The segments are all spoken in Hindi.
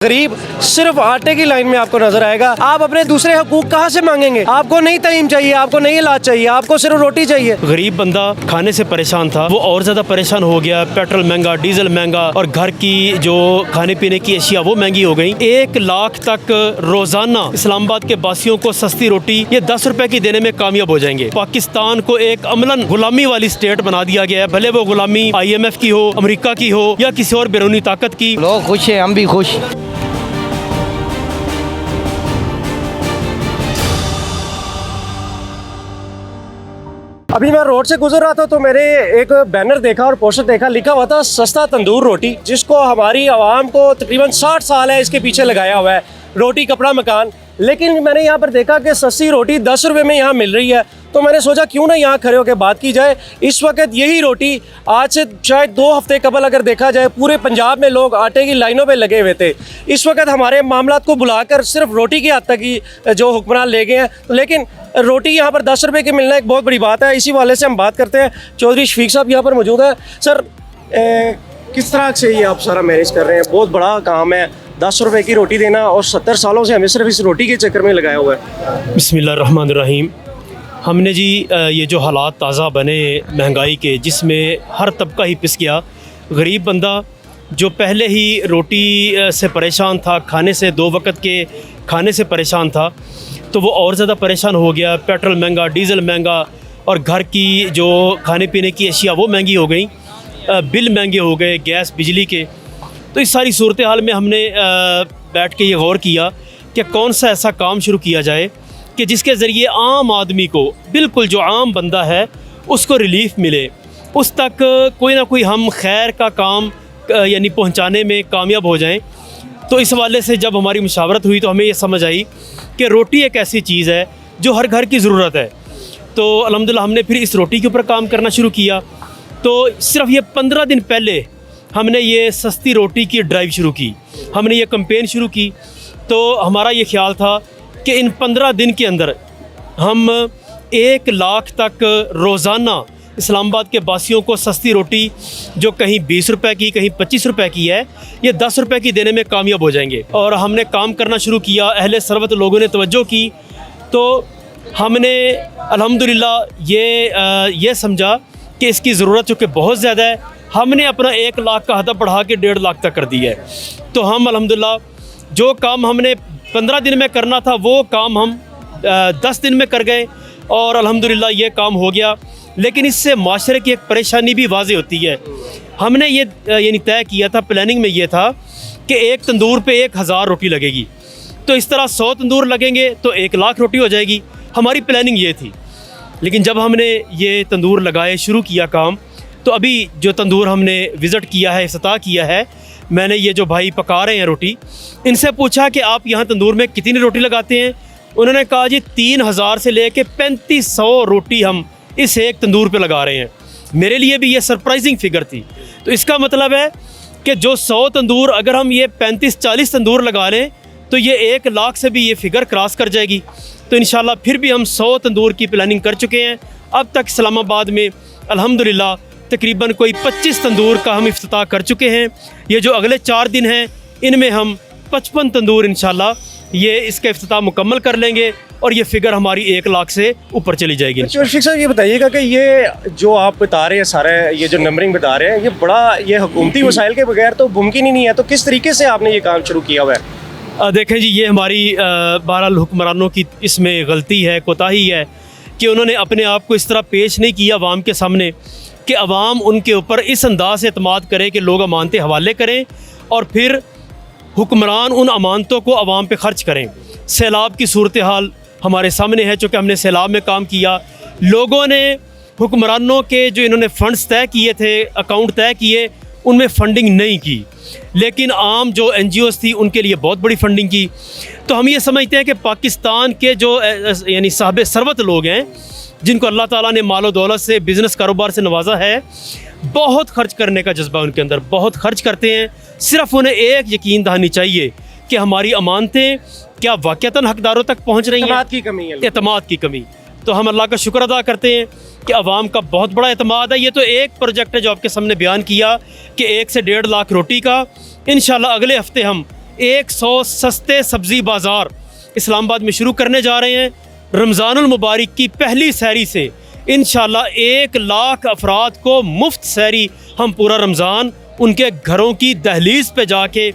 गरीब सिर्फ आटे की लाइन में आपको नजर आएगा। आप अपने दूसरे हकूक कहाँ से मांगेंगे? आपको नहीं तालीम चाहिए, आपको नहीं इलाज चाहिए, आपको सिर्फ रोटी चाहिए। गरीब बंदा खाने से परेशान था, वो और ज़्यादा परेशान हो गया। पेट्रोल महंगा, डीजल महंगा और घर की जो खाने पीने की अशिया वो महंगी हो गई। 1 लाख तक रोज़ाना इस्लामाबाद के बासियों को सस्ती रोटी ये 10 रुपए की देने में कामयाब हो जाएंगे। पाकिस्तान को एक अमलन गुलामी वाली स्टेट बना दिया गया है, भले वो गुलामी IMF की हो, अमेरिका की हो या किसी और बैरूनी ताकत की। लोग खुश हैं, हम भी खुश। अभी मैं रोड से गुजर रहा था तो मैंने एक बैनर देखा और पोस्टर देखा, लिखा हुआ था सस्ता तंदूर रोटी, जिसको हमारी आवाम को तकरीबन 60 साल है इसके पीछे लगाया हुआ है, रोटी कपड़ा मकान। लेकिन मैंने यहाँ पर देखा कि सस्ती रोटी 10 रुपये में यहाँ मिल रही है, तो मैंने सोचा क्यों ना यहाँ खड़े होकर बात की जाए। इस वक्त यही रोटी आज से शायद 2 हफ्ते कबल अगर देखा जाए पूरे पंजाब में लोग आटे की लाइनों पे लगे हुए थे। इस वक्त हमारे मामलात को बुलाकर सिर्फ रोटी की हद तक ही जो हुक्मरान ले गए हैं, लेकिन रोटी यहाँ पर 10 रुपये की मिलना एक बहुत बड़ी बात है। इसी वाले से हम बात करते हैं। चौधरी शफीक साहब यहाँ पर मौजूद है। सर, किस तरह से ये आप सारा मैनेज कर रहे हैं? बहुत बड़ा काम है 10 रुपये की रोटी देना, और 70 सालों से हमें सिर्फ इस रोटी के चक्कर में लगाया हुआ है। बिस्मिल्लाहिर्रहमानिर्रहीम। हमने जी ये जो हालात ताज़ा बने महंगाई के, जिसमें हर तबका ही पिस गया। गरीब बंदा जो पहले ही रोटी से परेशान था, खाने से 2 वक्त के खाने से परेशान था, तो वो और ज़्यादा परेशान हो गया। पेट्रोल महंगा, डीज़ल महंगा और घर की जो खाने पीने की अशिया वो महंगी हो गई, बिल महंगे हो गए गैस बिजली के। तो इस सारी सूरत हाल में हमने बैठ के ये गौर किया कि कौन सा ऐसा काम शुरू किया जाए कि जिसके ज़रिए आम आदमी को, बिल्कुल जो आम बंदा है उसको रिलीफ मिले, उस तक कोई ना कोई हम खैर का काम यानी पहुंचाने में कामयाब हो जाएं। तो इस हवाले से जब हमारी मुशावरत हुई तो हमें ये समझ आई कि रोटी एक ऐसी चीज़ है जो हर घर की ज़रूरत है। तो अल्हम्दुलिल्लाह हमने फिर इस रोटी के ऊपर काम करना शुरू किया। तो सिर्फ ये 15 दिन पहले हमने ये सस्ती रोटी की ड्राइव शुरू की, हमने ये कैंपेन शुरू की। तो हमारा ये ख्याल था कि इन 15 दिन के अंदर हम 1 लाख तक रोज़ाना इस्लामाबाद के बासियों को सस्ती रोटी जो कहीं 20 रुपए की, कहीं 25 रुपए की है, ये 10 रुपए की देने में कामयाब हो जाएंगे। और हमने काम करना शुरू किया, अहले सरवत लोगों ने तवज्जो की। तो हमने अल्हम्दुलिल्लाह ये समझा कि इसकी ज़रूरत चूँकि बहुत ज़्यादा है, हमने अपना 1 लाख का हदफ बढ़ा के 1.5 लाख तक कर दिया है। तो हम अल्हम्दुलिल्लाह जो काम हमने 15 दिन में करना था वो काम हम 10 दिन में कर गए, और अल्हम्दुलिल्लाह ये काम हो गया। लेकिन इससे माशरे की एक परेशानी भी वाज़े होती है। हमने ये यानी तय किया था, प्लानिंग में ये था कि एक तंदूर पे 1000 रोटी लगेगी। तो इस तरह 100 तंदूर लगेंगे तो 1 लाख रोटी हो जाएगी। हमारी प्लानिंग ये थी। लेकिन जब हमने ये तंदूर लगाए, शुरू किया काम, तो अभी जो तंदूर हमने विज़िट किया है, इफ्तिताह किया है, मैंने ये जो भाई पका रहे हैं रोटी, इनसे पूछा कि आप यहाँ तंदूर में कितनी रोटी लगाते हैं? उन्होंने कहा जी 3000 से लेके 3500 रोटी हम इस एक तंदूर पे लगा रहे हैं। मेरे लिए भी ये सरप्राइजिंग फिगर थी। तो इसका मतलब है कि जो 100 तंदूर, अगर हम ये 35-40 तंदूर लगा लें तो ये 1 लाख से भी ये फिगर क्रॉस कर जाएगी। तो इंशाल्लाह फिर भी हम 100 तंदूर की प्लानिंग कर चुके हैं। अब तक इस्लामाबाद में अल्हम्दुलिल्लाह तकरीबन कोई 25 तंदूर का हम इफ्तिताह कर चुके हैं। ये जो अगले 4 दिन हैं इनमें हम 55 तंदूर इंशाल्लाह ये इसका इफ्तिताह मुकम्मल कर लेंगे, और ये फिगर हमारी 1 लाख से ऊपर चली जाएगी। शफीक साहब, ये बताइएगा कि ये जो आप बता रहे हैं, सारे ये जो नंबरिंग बता रहे हैं, ये बड़ा ये हुकूमती वसाइल के बगैर तो मुमकिन ही नहीं है। तो किस तरीके से आपने ये काम शुरू किया हुआ है? देखें जी, ये हमारी बहरहाल हुक्मरानों की इसमें गलती है, कोताही है कि उन्होंने अपने आप को इस तरह पेश नहीं किया अवाम के सामने कि अवाम उनके ऊपर इस अंदाज से एतमाद करे कि लोग अमानतें हवाले करें और फिर हुक्मरान उन अमानतों को अवाम पे ख़र्च करें। सैलाब की सूरत हाल हमारे सामने है, चूँकि हमने सैलाब में काम किया। लोगों ने हुक्मरानों के जो इन्होंने फ़ंड्स तय किए थे, अकाउंट तय किए, उनमें फ़ंडिंग नहीं की, लेकिन आम जो NGOs थी उनके लिए बहुत बड़ी फ़ंडिंग की। तो हम ये समझते हैं कि पाकिस्तान के जो यानी साहब सरवत लोग हैं, जिनको अल्लाह ताला ने मालो दौलत से, बिज़नेस कारोबार से नवाजा है, बहुत खर्च करने का जज्बा उनके अंदर, बहुत खर्च करते हैं। सिर्फ उन्हें एक यकीन दहानी चाहिए कि हमारी अमानतें क्या वाक़तन हकदारों तक पहुँच रही हैं। एतमाद की कमी है, एतमाद की कमी। तो हम अल्लाह का शुक्र अदा करते हैं कि अवाम का बहुत बड़ा एतमाद है। ये तो एक प्रोजेक्ट है जो आपके सामने बयान किया कि 1 से 1.5 लाख रोटी का। इंशाल्लाह अगले हफ्ते हम 100 सस्ते सब्ज़ी बाज़ार इस्लामाबाद में शुरू करने जा रहे हैं। रमज़ानुल मुबारक की पहली सहरी से इंशाल्लाह 1 लाख अफराद को मुफ्त सहरी हम पूरा रमज़ान उनके घरों की दहलीज़ पे जाके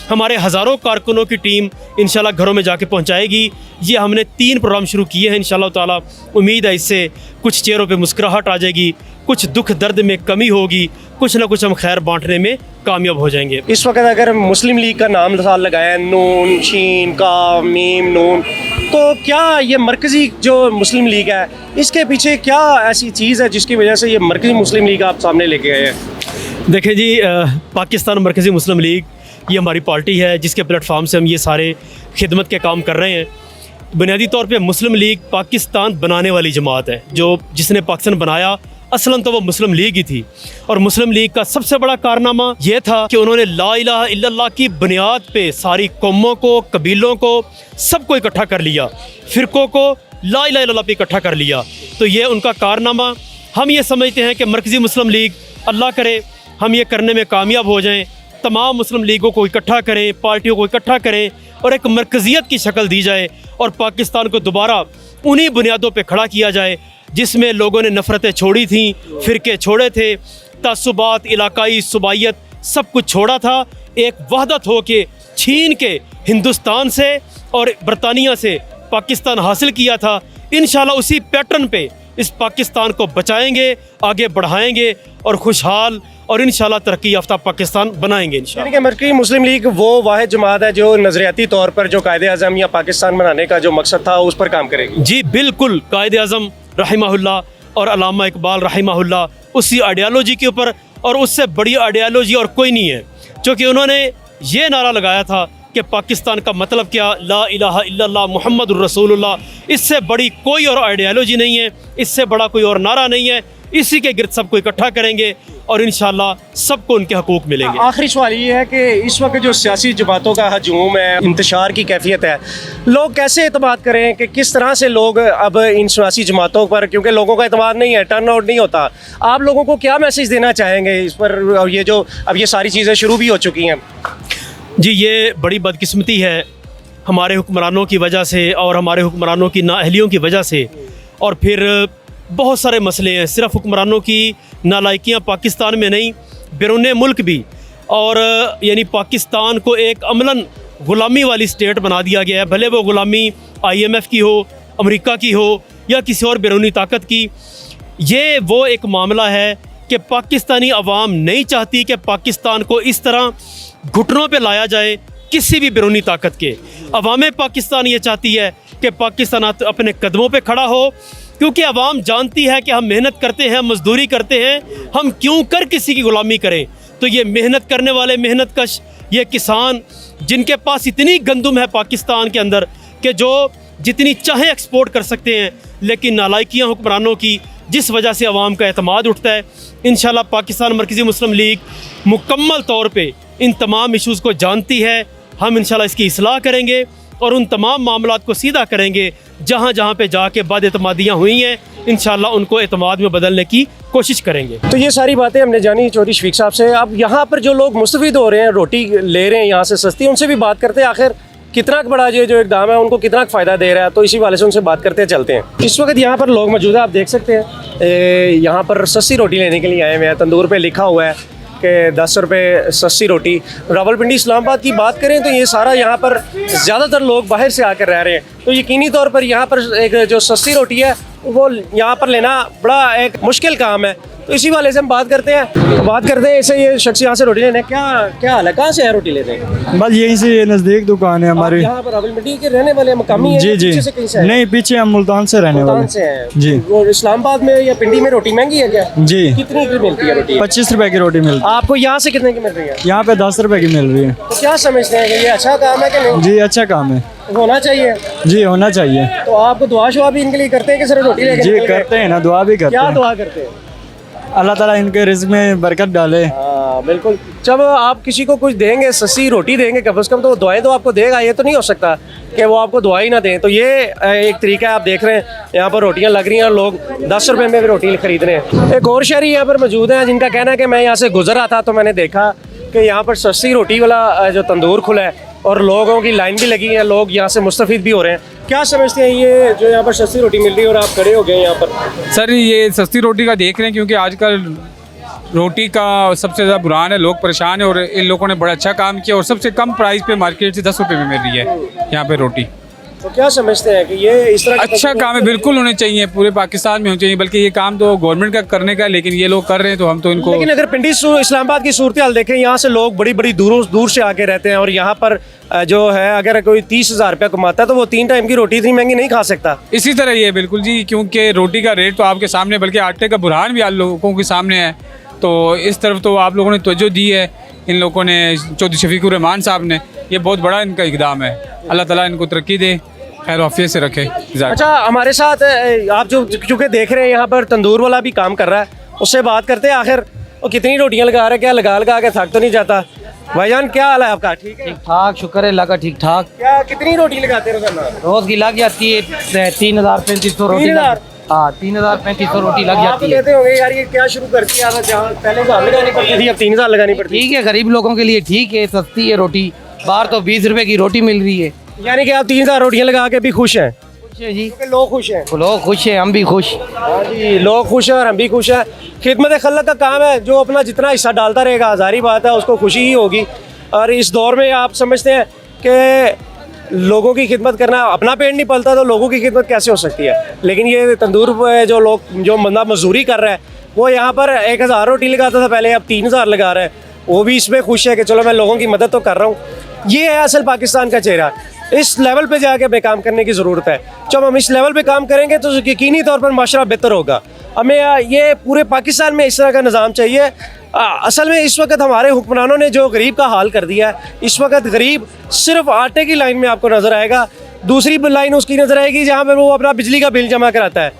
हमारे हज़ारों कारकुनों की टीम इंशाल्लाह घरों में जाके पहुंचाएगी। ये हमने 3 प्रोग्राम शुरू किए हैं इंशाल्लाह ताला। उम्मीद है इससे कुछ चेहरों पे मुस्कुराहट आ जाएगी, कुछ दुख दर्द में कमी होगी, कुछ ना कुछ हम खैर बांटने में कामयाब हो जाएंगे। इस वक्त अगर मुस्लिम लीग का नाम लगाया, नून शीन का मीम नून, तो क्या ये मरकज़ी जो मुस्लिम लीग है इसके पीछे क्या ऐसी चीज़ है जिसकी वजह से ये मरकज़ी मुस्लिम लीग आप सामने लेके आए हैं? देखें जी, पाकिस्तान मरकज़ी मुस्लिम लीग ये हमारी पार्टी है जिसके प्लेटफार्म से हम ये सारे खिदमत के काम कर रहे हैं। बुनियादी तौर पे मुस्लिम लीग पाकिस्तान बनाने वाली जमात है। जिसने पाकिस्तान बनाया असलन तो वो मुस्लिम लीग ही थी। और मुस्लिम लीग का सबसे बड़ा कारनामा ये था कि उन्होंने ला इलाहा इल्लल्लाह की बुनियाद पे सारी कौमों को, कबीलों को, सबको इकट्ठा कर लिया, फ़िरक़ों को ला इलाहा इल्लल्लाह पे इकट्ठा कर लिया। तो ये उनका कारनामा। हम ये समझते हैं कि मरकज़ी मुस्लिम लीग, अल्लाह करे हम ये करने में कामयाब हो जाएं, तमाम मुस्लिम लीगों को इकट्ठा करें, पार्टियों को इकट्ठा करें और एक मरकज़ियत की शक्ल दी जाए और पाकिस्तान को दोबारा उन्हीं बुनियादों पे खड़ा किया जाए जिसमें लोगों ने नफ़रतें छोड़ी थीं, फ़िरके छोड़े थे, तअस्सुबात, इलाकाई सुबाइयत सब कुछ छोड़ा था। एक वहदत हो के छीन के हिंदुस्तान से और बरतानिया से पाकिस्तान हासिल किया था। इंशाल्लाह उसी पैटर्न पे इस पाकिस्तान को बचाएंगे, आगे बढ़ाएंगे और खुशहाल और इंशाल्लाह तरक्की याफ्ता पाकिस्तान बनाएंगे इंशाल्लाह। यानी कि मरकज़ी मुस्लिम लीग वो वाहिद जमात है जो नज़रियाती तौर पर जो कायदे आज़म या पाकिस्तान बनाने का जो मकसद था उस पर काम करेगी। जी बिल्कुल, कायदे आज़म रहिमहुल्लाह और अल्लामा इकबाल रहिमहुल्लाह उसी आइडियालॉजी के ऊपर, और उससे बड़ी आइडियालॉजी और कोई नहीं है। क्योंकि उन्होंने ये नारा लगाया था कि पाकिस्तान का मतलब क्या, ला इलाहा इल्लल्लाह मुहम्मदुर रसूलुल्लाह। इससे बड़ी कोई और आइडियालॉजी नहीं है, इससे बड़ा कोई और नारा नहीं है। इसी के गिर्द सबको इकट्ठा करेंगे और इंशाल्लाह सबको उनके हकूक़ मिलेंगे। आखिरी सवाल ये है कि इस वक्त जो सियासी जमातों का हजूम है, इंतशार की कैफियत है, लोग कैसे एतमाद करें कि किस तरह से लोग अब इन सियासी जमातों पर, क्योंकि लोगों का एतमाद नहीं है, टर्न आउट नहीं होता, आप लोगों को क्या मैसेज देना चाहेंगे इस पर? और ये जो अब ये सारी चीज़ें शुरू भी हो चुकी हैं। जी, ये बड़ी बदकिस्मती है हमारे हुक्मरानों की वजह से और हमारे हुक्मरानों की नाअहलियों की वजह से। और फिर बहुत सारे मसले हैं, सिर्फ हुक्मरानों की नालायकियाँ पाकिस्तान में नहीं, बैरून मुल्क भी। और यानी पाकिस्तान को एक अमलन ग़ुलामी वाली स्टेट बना दिया गया है, भले वो ग़ुलामी IMF की हो, अमेरिका की हो या किसी और बैरूनी ताकत की। ये वो एक मामला है कि पाकिस्तानी अवाम नहीं चाहती कि पाकिस्तान को इस तरह घुटनों पे लाया जाए किसी भी बैरूनी ताकत के। अवाम पाकिस्तान ये चाहती है कि पाकिस्तान अपने कदमों पे खड़ा हो, क्योंकि अवाम जानती है कि हम मेहनत करते हैं, मजदूरी करते हैं, हम क्यों कर किसी की ग़ुलामी करें। तो ये मेहनत करने वाले मेहनत कश, ये किसान जिनके पास इतनी गंदम है पाकिस्तान के अंदर कि जो जितनी चाहे एक्सपोर्ट कर सकते हैं, लेकिन नालायकियाँ हुक्मरानों की जिस वजह से अवाम का एतमाद उठता है। इंशाल्लाह पाकिस्तान मरकज़ी मुस्लिम लीग मुकम्मल तौर पे इन तमाम इशूज़ को जानती है। हम इंशाल्लाह इसकी इस्लाह करेंगे और उन तमाम मामलात को सीधा करेंगे जहाँ जहाँ पे जाके बदएतमादियाँ हुई हैं, इंशाल्लाह उनको एतमाद में बदलने की कोशिश करेंगे। तो ये सारी बातें हमने जानी चौधरी शफीक साहब से। अब यहाँ पर जो लोग मुस्तफ़ीद हो रहे हैं, रोटी ले रहे हैं यहाँ से सस्ती, उनसे भी बात करते हैं आखिर कितना बड़ा ये जो इक़दाम है उनको कितना फ़ायदा दे रहा है। तो इसी वाले से उनसे बात करते चलते हैं। इस वक्त यहाँ पर लोग मौजूद है, आप देख सकते हैं, यहाँ पर सस्ती रोटी लेने के लिए आए हुए हैं। तंदूर पे लिखा हुआ है कि 10 रुपये सस्ती रोटी। रावलपिंडी इस्लामाबाद की बात करें तो ये सारा यहाँ पर ज़्यादातर लोग बाहर से आकर रह रहे हैं, तो यकीनी तौर पर यहाँ पर एक जो सस्ती रोटी है वो यहाँ पर लेना बड़ा एक मुश्किल काम है। तो इसी वाले से हम बात करते हैं ऐसे ये शख्स यहाँ से रोटी लेने, क्या हाल है, कहाँ से है रोटी लेते हैं? बस यहीं से, ये नज़दीक दुकान है हमारी। यहाँ पर रावलपिंडी के रहने वाले मकामी हैं? जी जी, पीछे से कहीं से नहीं पीछे हम मुल्तान से रहने वाले से हैं। जी। वो इस्लामाबाद में या पिंडी में रोटी महंगी है क्या? जी। कितनी की मिलती है रोटी? 25 रुपए की रोटी मिलती है। आपको यहाँ से कितने की मिल रही है? यहाँ पे 10 रुपए की मिल रही है। तो क्या समझते हैं कि ये अच्छा काम है कि नहीं? जी अच्छा काम है, होना चाहिए। जी होना चाहिए। तो आपको दुआ शुआ भी इनके लिए करते हैं कि सिर्फ रोटी लेके जी निकल गए? करते हैं ना, दुआ भी करते क्या हैं। दुआ करते हैं? अल्लाह ताला इनके रिज़्क़ में बरकत डाले। हाँ बिल्कुल। जब आप किसी को कुछ देंगे, सस्ती रोटी देंगे कम से कम, तो दुआएं तो आपको देगा। ये तो नहीं हो सकता कि वो आपको दुआ ही ना दें। तो ये एक तरीका है। आप देख रहे हैं यहाँ पर रोटियाँ लग रही हैं और लोग 10 रुपये में भी रोटी खरीद रहे हैं। एक और शहरी यहाँ पर मौजूद है जिनका कहना है कि मैं यहाँ से गुजर रहा था तो मैंने देखा कि यहाँ पर सस्ती रोटी वाला जो तंदूर खुला है, और लोगों की लाइन भी लगी है, लोग यहाँ से मुस्तफ़ीद भी हो रहे हैं। क्या समझते हैं ये जो यहाँ पर सस्ती रोटी मिल रही है और आप खड़े हो गए यहाँ पर? सर ये सस्ती रोटी का देख रहे हैं क्योंकि आजकल रोटी का सबसे ज़्यादा बुरान है, लोग परेशान हैं और इन लोगों ने बड़ा अच्छा काम किया और सबसे कम प्राइस पे मार्केट से 10 रुपये में मिल रही है यहाँ पे रोटी। तो क्या समझते हैं कि ये इस तरह के अच्छा काम है, बिल्कुल होने चाहिए, पूरे पाकिस्तान में होने चाहिए, बल्कि ये काम तो गवर्नमेंट का करने का है, लेकिन ये लोग कर रहे हैं तो हम तो इनको। लेकिन अगर पिंडी इस्लामाबाद की सूरत हाल देखें, यहाँ से लोग बड़ी बड़ी दूर से आके रहते हैं और यहाँ पर जो है अगर कोई 30,000 रुपया कमाता है तो वो 3 टाइम की रोटी इतनी महंगी नहीं खा सकता। इसी तरह ये बिल्कुल जी, क्योंकि रोटी का रेट तो आपके सामने, बल्कि आटे का बुरहान भी आप लोगों के सामने है, तो इस तरफ तो आप लोगों ने तवज्जो दी है, इन लोगों ने, चौधरी शफीकुर रहमान साहब ने, ये बहुत बड़ा इनका इकदाम है। अल्लाह ताला इनको तरक्की दे, खैर आफियत से रखे। अच्छा, हमारे साथ आप जो चूँकि देख रहे हैं यहाँ पर तंदूर वाला भी काम कर रहा है, उससे बात करते हैं आखिर वो कितनी रोटियाँ लगा रहा है, क्या लगा के थक तो नहीं जाता। भाईजान क्या हाल है आपका? ठीक है, ठीक ठाक, शुक्र है अल्लाह का, ठीक ठाक। क्या कितनी रोटी लगाते हैं रोजाना? रोज की लग जाती है 3,000-3,500 रोटी। 3,000? हाँ, 3,000-3,500 रोटी लग आप जाती तो है। कहते होंगे यार ये क्या शुरू कर दिया था, जहाँ पहले 1000 लगानी पड़ती थी अब 3000 लगानी पड़ती है। ठीक है, गरीब लोगों के लिए ठीक है, सस्ती है रोटी। बाहर तो 20 रुपए की रोटी मिल रही है। यानी कि आप 3000 रोटियाँ लगा के भी खुश हैं? खुश है जी, क्योंकि लोग खुश हैं। लोग खुश हैं, हम भी खुश। हाँ जी, लोग खुश हैं और हम भी खुश हैं। खिदमत खल्क का काम है, जो अपना जितना हिस्सा डालता रहेगा, हज़ारी बात है, उसको खुशी ही होगी। और इस दौर में आप समझते हैं कि लोगों की खिदमत करना, अपना पेट नहीं पलता तो लोगों की खिदमत कैसे हो सकती है। लेकिन ये तंदूर पे जो बंदा मजदूरी कर रहा है, वो यहाँ पर 1000 रोटी लगाता था पहले, अब 3000 लगा रहा है, वो भी इसमें खुश है कि चलो मैं लोगों की मदद तो कर रहा हूँ। ये है असल पाकिस्तान का चेहरा। इस लेवल पे जाके हमें काम करने की ज़रूरत है। जब हम इस लेवल पे काम करेंगे तो यकीनी तौर पर माशरा बेहतर होगा। हमें ये पूरे पाकिस्तान में इस तरह का निज़ाम चाहिए। असल में इस वक्त हमारे हुक्मरानों ने जो गरीब का हाल कर दिया है, इस वक्त गरीब सिर्फ आटे की लाइन में आपको नज़र आएगा, दूसरी लाइन उसकी नज़र आएगी जहाँ पर वो अपना बिजली का बिल जमा कराता है।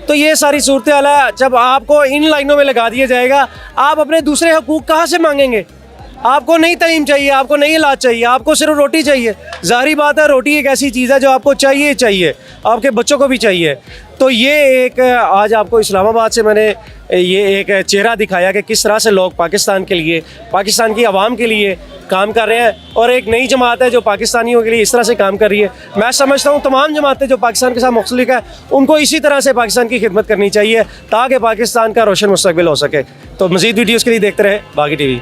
तो ये सारी सूरत हाल है। जब आपको इन लाइनों में लगा दिया जाएगा, आप अपने दूसरे हकूक़ कहाँ से मांगेंगे? आपको नहीं तालीम चाहिए, आपको नहीं इलाज चाहिए, आपको सिर्फ रोटी चाहिए। ज़ाहिर बात है, रोटी एक ऐसी चीज़ है जो आपको चाहिए, आपके बच्चों को भी चाहिए। तो ये एक आज आपको इस्लामाबाद से मैंने ये एक चेहरा दिखाया कि किस तरह से लोग पाकिस्तान के लिए, पाकिस्तान की आवाम के लिए काम कर रहे हैं। और एक नई जमात है जो पाकिस्तानियों के लिए इस तरह से काम कर रही है। मैं समझता हूँ तमाम जमातें जो पाकिस्तान के साथ मुख्तलिफ है, उनको इसी तरह से पाकिस्तान की खिदमत करनी चाहिए ताकि पाकिस्तान का रोशन मुस्तकबिल हो सके। तो मज़ीद वीडियोज़ के लिए देखते रहे बागी TV।